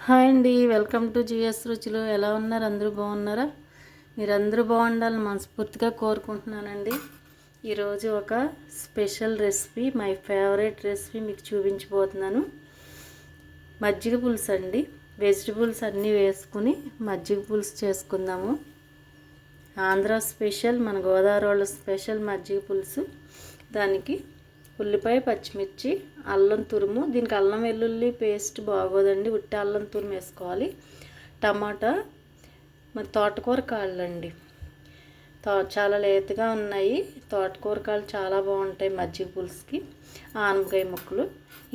Hi అండి, welcome to GS రుచులు. ఎలా ఉన్నారు? అందరూ బాగున్నారా? మీరందరూ బాగుండాలని మనస్ఫూర్తిగా కోరుకుంటున్నానండి. ఈరోజు ఒక special recipe, my favourite recipe మీకు చూపించబోతున్నాను. మజ్జిగ పులుసు అండి. వెజిటబుల్స్ అన్నీ వేసుకుని మజ్జిగ పులుసు చేసుకుందాము. ఆంధ్ర స్పెషల్, మన గోదావరి వాళ్ళ స్పెషల్ మజ్జిగ పులుసు. దానికి ఉల్లిపాయ, పచ్చిమిర్చి, అల్లం తురుము. దీనికి అల్లం వెల్లుల్లి పేస్ట్ బాగోదండి, ఉట్టి అల్లం తురుము వేసుకోవాలి. టమాటా, మరి తోటకూర కాళ్ళండి. చాలా లేతగా ఉన్నాయి. తోటకూర కాళ్ళు చాలా బాగుంటాయి మజ్జిగ పులుసుకి. ఆనపకాయ ముక్కలు,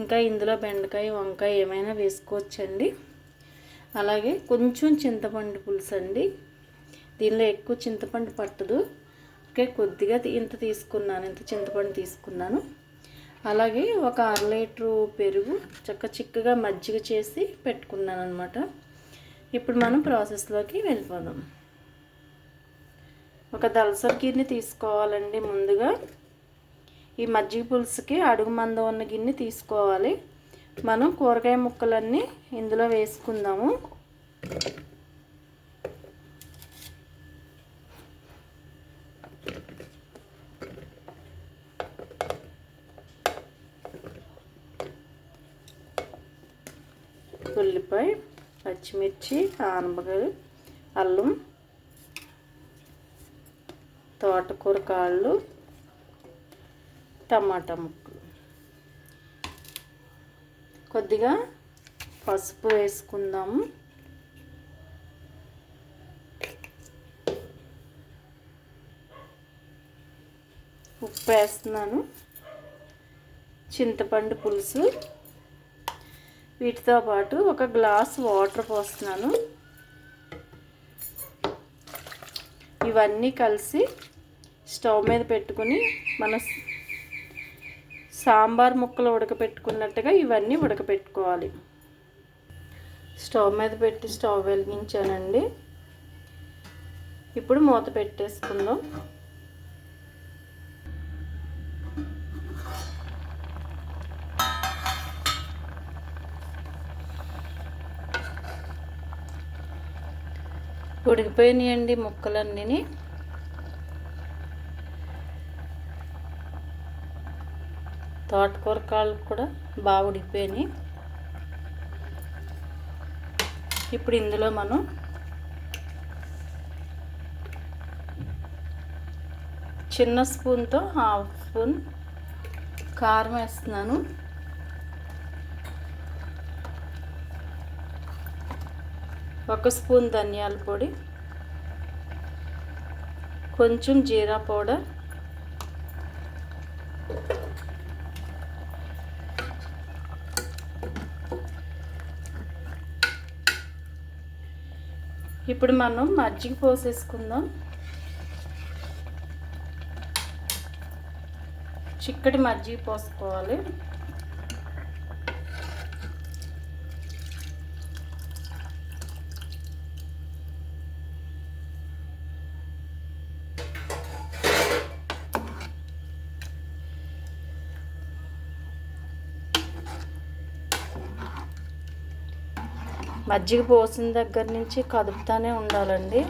ఇంకా ఇందులో బెండకాయ, వంకాయ ఏమైనా వేసుకోవచ్చండి. అలాగే కొంచెం చింతపండు పులుసు అండి. దీనిలో ఎక్కువ చింతపండు పట్టదు. ఓకే, కొద్దిగా ఇంత చింతపండు తీసుకున్నాను. అలాగే ఒక 1/2 లీటరు పెరుగు, చిక్కగా మజ్జిగ చేసి పెట్టుకున్నాను అనమాట. ఇప్పుడు మనం ప్రాసెస్లోకి వెళ్ళిపోదాం. ఒక దలసరి గిన్నె తీసుకోవాలండి. ముందుగా ఈ మజ్జిగ పులుసుకి అడుగు మందం ఉన్న గిన్నె తీసుకోవాలి. మనం కూరగాయ ముక్కలన్నీ ఇందులో వేసుకుందాము. ఉల్లిపాయ, పచ్చిమిర్చి, ఆనపకాయలు, అల్లం, తోటకూర కాళ్ళు, టమాటా ముక్కలు, కొద్దిగా పసుపు వేసుకుందాము. ఉప్పు వేస్తున్నాను. చింతపండు పులుసు, వీటితో పాటు ఒక గ్లాస్ వాటర్ పోస్తున్నాను. ఇవన్నీ కలిసి స్టవ్ మీద పెట్టుకుని మన సాంబార్ ముక్కలు ఉడకపెట్టుకున్నట్టుగా ఇవన్నీ ఉడకపెట్టుకోవాలి. స్టవ్ మీద పెట్టి స్టవ్ వెలిగించానండి. ఇప్పుడు మూత పెట్టేసుకుందాం. ఉడికిపోయినాయండి ముక్కలన్నీ. తోటకూర కాళ్ళు కూడా బాగా ఉడికిపోయినాయి. ఇప్పుడు ఇందులో మనం చిన్న స్పూన్తో 1/2 స్పూన్ కారం వేస్తున్నాను. ఒక స్పూన్ ధనియాల పొడి, కొంచెం జీరా పౌడర్, ఇప్పుడు మనం మజ్జిగ పోసేసుకుందాం. చిక్కటి మజ్జిగ పోసుకోవాలి. మజ్జిగ పోసిన దగ్గర నుంచి కదుపుతూనే ఉండాలండి.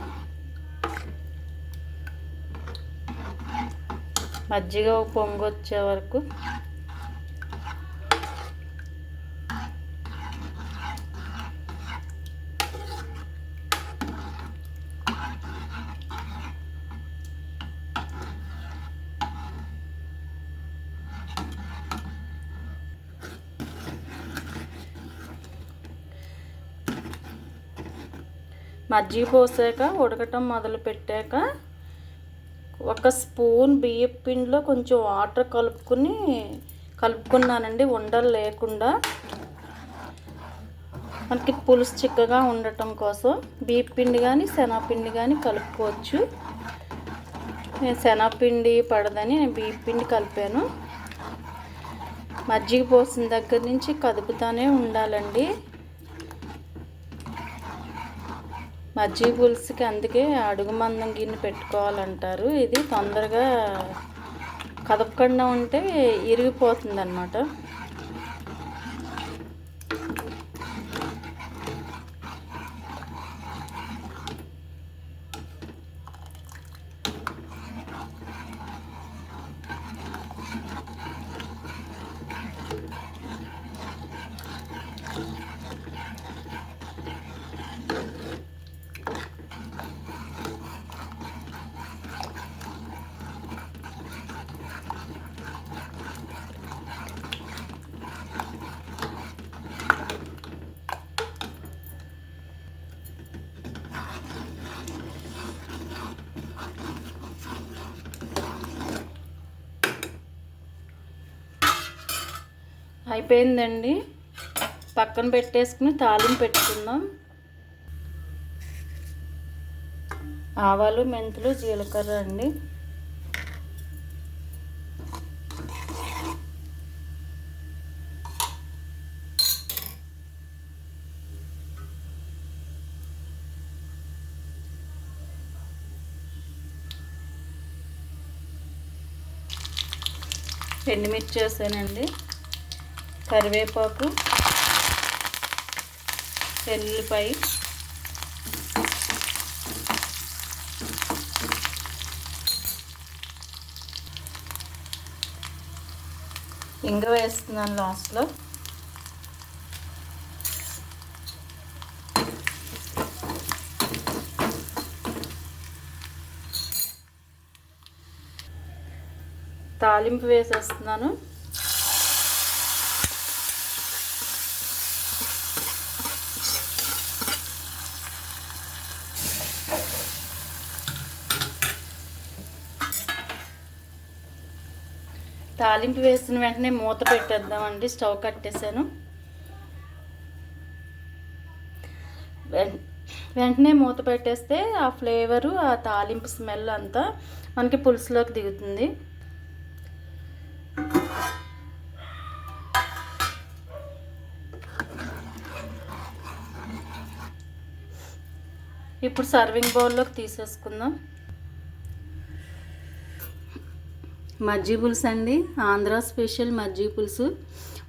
మజ్జిగ పొంగు వచ్చే వరకు. మజ్జిగ పోసాక ఉడకటం మొదలు పెట్టాక ఒక స్పూన్ బియ్యం పిండిలో కొంచెం వాటర్ కలుపుకున్నానండి, ఉండలు లేకుండా. మనకి పులుసు చిక్కగా ఉండటం కోసం బియ్యం పిండి కానీ శనగపిండి కానీ కలుపుకోవచ్చు. నేను శనగపిండి పడదని నేను బియ్యం పిండి కలిపాను. మజ్జిగ పోసిన దగ్గర నుంచి కదుపుతూనే ఉండాలండి. మజ్జిగ పులుసుకి అందుకే అడుగు మందం గిన్నె పెట్టుకోవాలంటారు. ఇది తొందరగా కదపకుండా ఉంటే ఇరిగిపోతుంది అన్నమాట. అయిపోయిందండి. పక్కన పెట్టేసుకుని తాలింపు పెట్టుకుందాం. ఆవాలు, మెంతులు, జీలకర్ర అండి. ఎండుమిర్చి వేసానండి. కరివేపాకు, వెల్లుల్లిపాయ, ఇంగ వేస్తున్నాను లాస్ట్లో. తాలింపు వేసేస్తున్నాను. తాలింపు వేసిన వెంటనే మూత పెట్టేద్దామండి. స్టవ్ కట్టేసాను. వెంటనే మూత పెట్టేస్తే ఆ ఫ్లేవరు, ఆ తాలింపు స్మెల్ అంతా మనకి పులుసులోకి దిగుతుంది. ఇప్పుడు సర్వింగ్ బౌల్లోకి తీసేసుకుందాం. మజ్జిగ పులుసు అండి, ఆంధ్ర స్పెషల్ మజ్జిగ పులుసు.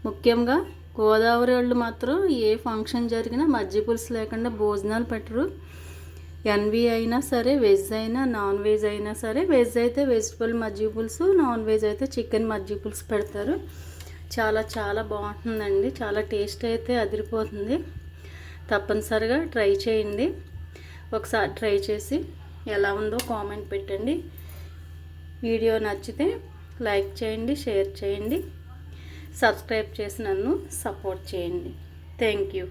ముఖ్యంగా గోదావరి వాళ్ళు మాత్రం ఏ ఫంక్షన్ జరిగినా మజ్జిగ పులుసు లేకుండా భోజనాలు పెట్టరు. ఎన్వి అయినా సరే, వెజ్ అయినా, నాన్ వెజ్ అయినా సరే. వెజ్ అయితే వెజిటబుల్ మజ్జిగ పులుసు, నాన్ వెజ్ అయితే చికెన్ మజ్జిగ పులుసు పెడతారు. చాలా చాలా బాగుంటుందండి. చాలా టేస్ట్ అయితే అదిరిపోతుంది. తప్పనిసరిగా ట్రై చేయండి. ఒకసారి ట్రై చేసి ఎలా ఉందో కామెంట్ పెట్టండి. వీడియో నచ్చితే లైక్ చేయండి, షేర్ చేయండి, సబ్స్క్రైబ్ చేసి నన్ను సపోర్ట్ చేయండి. Thank you.